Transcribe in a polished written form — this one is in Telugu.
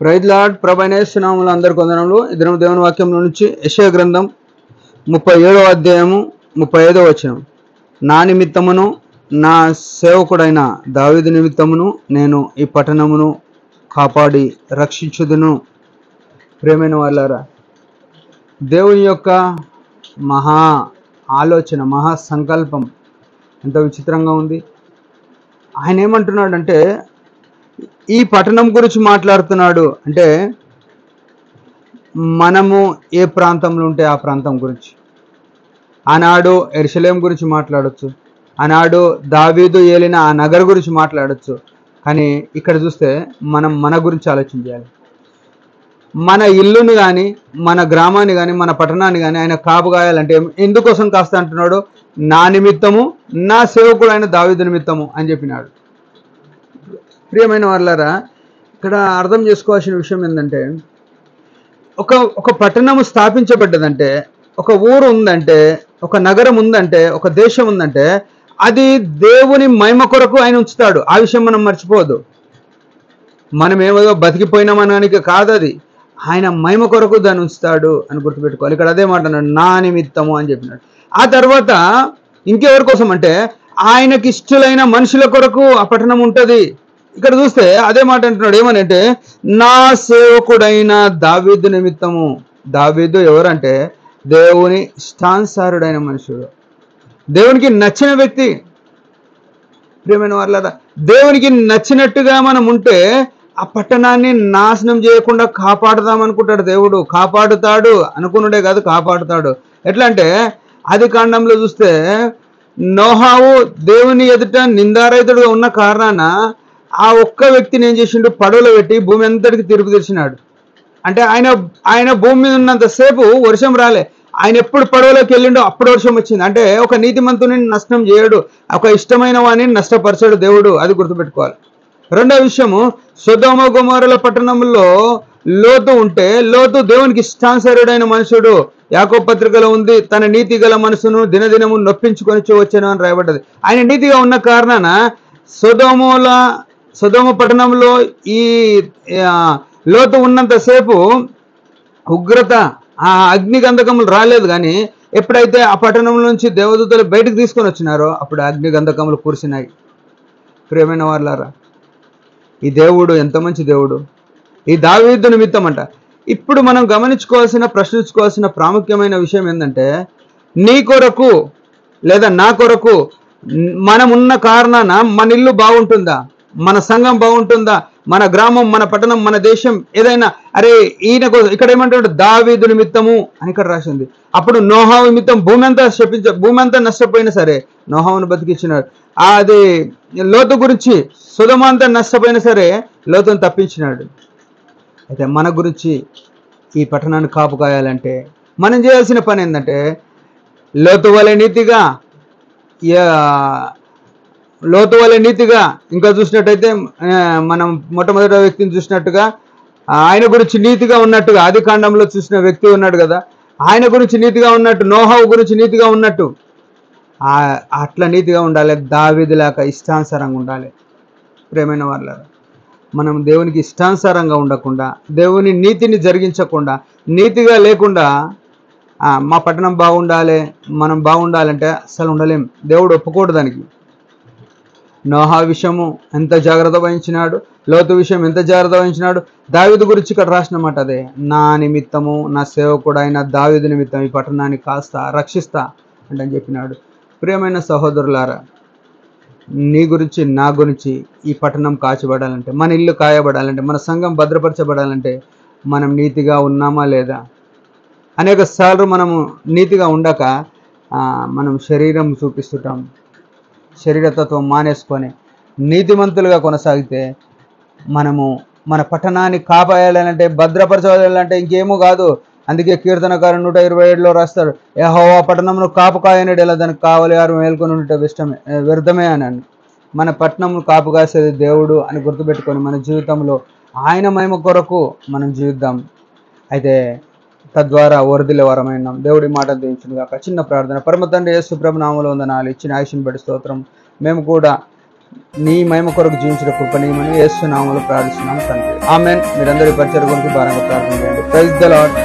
Praise lord. ప్రభైన యేసు నామములో అందరికీ వందనములు. ఈ దినం దేవుని వాక్యంలో నుంచి యెషయా గ్రంథం 37వ అధ్యాయము 35వ వచనం. నా నిమిత్తమును నా సేవకుడైన దావీదు నిమిత్తమును నేను ఈ పట్టణమును కాపాడి రక్షించుదును. ప్రియమైన వాళ్ళారా, దేవుని యొక్క మహా ఆలోచన, మహా సంకల్పం ఎంత విచిత్రంగా ఉంది. ఆయన ఏమంటున్నాడంటే, ఈ పట్టణం గురించి మాట్లాడుతున్నాడు. అంటే మనము ఏ ప్రాంతంలో ఉంటే ఆ ప్రాంతం గురించి, ఆనాడు యెరూషలేము గురించి మాట్లాడొచ్చు, ఆనాడు దావీదు ఏలిన ఆ నగర్ గురించి మాట్లాడొచ్చు. కానీ ఇక్కడ చూస్తే మనం మన గురించి ఆలోచించాలి. మన ఇల్లును కానీ, మన గ్రామాన్ని కానీ, మన పట్టణాన్ని కానీ ఆయన కాపుగాయాలంటే ఎందుకోసం కాస్త అంటున్నాడు? నా నిమిత్తము, నా సేవకుడు అయిన దావీదు నిమిత్తము అని చెప్పినాడు. ప్రియమైన వాళ్ళారా, ఇక్కడ అర్థం చేసుకోవాల్సిన విషయం ఏంటంటే, ఒక పట్టణము స్థాపించబడ్డదంటే, ఒక ఊరు ఉందంటే, ఒక నగరం ఉందంటే, ఒక దేశం ఉందంటే అది దేవుని మహిమ కొరకు ఆయన ఉంచుతాడు. ఆ విషయం మనం మర్చిపోవద్దు. మనం ఏమో బతికిపోయినామనడానికి కాదు, అది ఆయన మహిమ కొరకు దాన్ని ఉంచుతాడు అని గుర్తుపెట్టుకోవాలి. ఇక్కడ అదే మాట అన్నాడు, నా నిమిత్తము అని చెప్పినాడు. ఆ తర్వాత ఇంకెవరి కోసం అంటే, ఆయనకి ఇష్టలైన మనుషుల కొరకు ఆ పట్టణం ఉంటుంది. ఇక్కడ చూస్తే అదే మాట అంటున్నాడు. ఏమనంటే, నా సేవకుడైన దావీదు నిమిత్తము. దావీదు ఎవరంటే దేవుని ఇష్టానుసారుడైన మనుషుడు, దేవునికి నచ్చిన వ్యక్తి. ప్రియమైన వాళ్ళారా, దేవునికి నచ్చినట్టుగా మనం ఉంటే ఆ పట్టణాన్ని నాశనం చేయకుండా కాపాడుదాం అనుకుంటాడు దేవుడు. కాపాడుతాడు అనుకున్నాడే కాదు, కాపాడుతాడు. ఎట్లా అంటే, ఆది కాండంలో చూస్తే నోహావు దేవుని ఎదుట నిందారహితుడుగా ఉన్న కారణాన ఆ ఒక్క వ్యక్తిని ఏం చేసిండు? పడవలో పెట్టి భూమి అంతటికి తిరుపు తెరిచినాడు. అంటే ఆయన భూమి మీద ఉన్నంతసేపు వర్షం రాలే. ఆయన ఎప్పుడు పడవలోకి వెళ్ళిండో అప్పుడు వర్షం వచ్చింది. అంటే ఒక నీతిమంతుని నష్టం చేయడు, ఒక ఇష్టమైన వాడిని నష్టపరచాడు దేవుడు. అది గుర్తుపెట్టుకోవాలి. రెండో విషయము, సొదొమ గొమొర్రా పట్టణంలో లోతు ఉంటే, లోతు దేవునికి ఇష్టానుసారుడైన మనుషుడు. యాకోబు పత్రికలో ఉంది, తన నీతి గల మనసును దినదినము నొప్పించుకొని వచ్చాను అని రాయబడ్డది. ఆయన నీతిగా ఉన్న కారణాన సొదొమ పట్టణంలో ఈ లోతు ఉన్నంతసేపు ఉగ్రత, ఆ అగ్ని గంధకములు రాలేదు. కానీ ఎప్పుడైతే ఆ పట్టణం నుంచి దేవదూతలు బయటకు తీసుకొని వచ్చినారో అప్పుడు అగ్ని గంధకములు కురిసినాయి. ప్రియమైన వాళ్ళారా, ఈ దేవుడు ఎంత మంచి దేవుడు! ఈ దావీదు నిమిత్తం అంట. ఇప్పుడు మనం గమనించుకోవాల్సిన, ప్రశ్నించుకోవాల్సిన ప్రాముఖ్యమైన విషయం ఏంటంటే, నీ కొరకు లేదా నా కొరకు మనం ఉన్న కారణాన మన ఇల్లు బాగుంటుందా, మన సంఘం బాగుంటుందా, మన గ్రామం, మన పట్టణం, మన దేశం ఏదైనా, అరే ఈయన కోసం ఇక్కడ ఏమంటాడు? దావీదు నిమిత్తము అని ఇక్కడ రాసింది. అప్పుడు నోహావు నిమిత్తం భూమి అంతా నష్టపోయినా సరే నోహావును బతికించినాడు. అది లోతు గురించి సొదొమ అంతా నష్టపోయినా సరే లోతును తప్పించినాడు. అయితే మన గురించి ఈ పట్టణాన్ని కాపు కాయాలంటే మనం చేయాల్సిన పని ఏంటంటే, లోతు వలె నీతిగా ఇంకా చూసినట్టయితే మనం మొట్టమొదటి వ్యక్తిని చూసినట్టుగా ఆయన గురించి నీతిగా ఉన్నట్టుగా ఆది కాండంలో చూసిన వ్యక్తి ఉన్నాడు కదా, ఆయన గురించి నీతిగా ఉన్నట్టు, నోహావు గురించి నీతిగా ఉన్నట్టు అట్లా నీతిగా ఉండాలి. దావీదు లేక ఇష్టానుసారంగా ఉండాలి. ప్రియమైన వాళ్ళారా, మనం దేవునికి ఇష్టానుసారంగా ఉండకుండా, దేవుని నీతిని జరిగించకుండా, నీతిగా లేకుండా మా పట్టణం బాగుండాలి, మనం బాగుండాలంటే అసలు ఉండలేం. దేవుడు ఒప్పుకోడు దానికి. నోహా విషయము ఎంత జాగ్రత్త వహించినాడు, లోతు విషయం ఎంత జాగ్రత్త వహించినాడు. దావీదు గురించి ఇక్కడ రాసిన మాట అదే, నా నిమిత్తము, నా సేవకుడు అయిన దావీదు నిమిత్తం ఈ పట్టణాన్ని కాస్తా రక్షిస్తా అంటే చెప్పినాడు. ప్రియమైన సహోదరులారా, నీ గురించి, నా గురించి ఈ పట్టణం కాచబడాలంటే, మన ఇల్లు కాయబడాలంటే, మన సంఘం భద్రపరచబడాలంటే మనం నీతిగా ఉన్నామా లేదా? అనేక సార్లు మనము నీతిగా ఉండక మనం శరీరం చూపిస్తుంటాం. శరీరతత్వం మానేసుకొని నీతిమంతులుగా కొనసాగితే మనము మన పట్టణాన్ని కాపాడాలంటే, భద్రపరచాలంటే ఇంకేమో కాదు. అందుకే కీర్తనకారుడు 127లో రాస్తాడు, యెహోవా పట్టణమును కాపు కాయనడు, ఎలా దానికి కావాలి వారు మేల్కొని ఉంటే వ్యర్థమే అని. మన పట్టణం కాపు కాసేది దేవుడు అని గుర్తుపెట్టుకొని మన జీవితంలో ఆయన మహిమ కొరకు మనం జీవిద్దాం. అయితే తద్వారా వరదిలే వరమైనాం. దేవుడి మాట దీవించును గాక. చిన్న ప్రార్థన. పరమ తండ్రి యేసు ప్రభు నామములో వందనాలు. ఇచ్చిన ఆయుష్ని బట్టి స్తోత్రం. మేము కూడా నీ మహిమ కొరకు జీవించిన కృపణీయమని యేసు నామములో ప్రార్థిస్తున్నాం తండ్రి. ఆమేన్. మీరందరూ ఈ పరిచర్య గురించి భారంగా ప్రార్థన చేయండి. Praise the lord.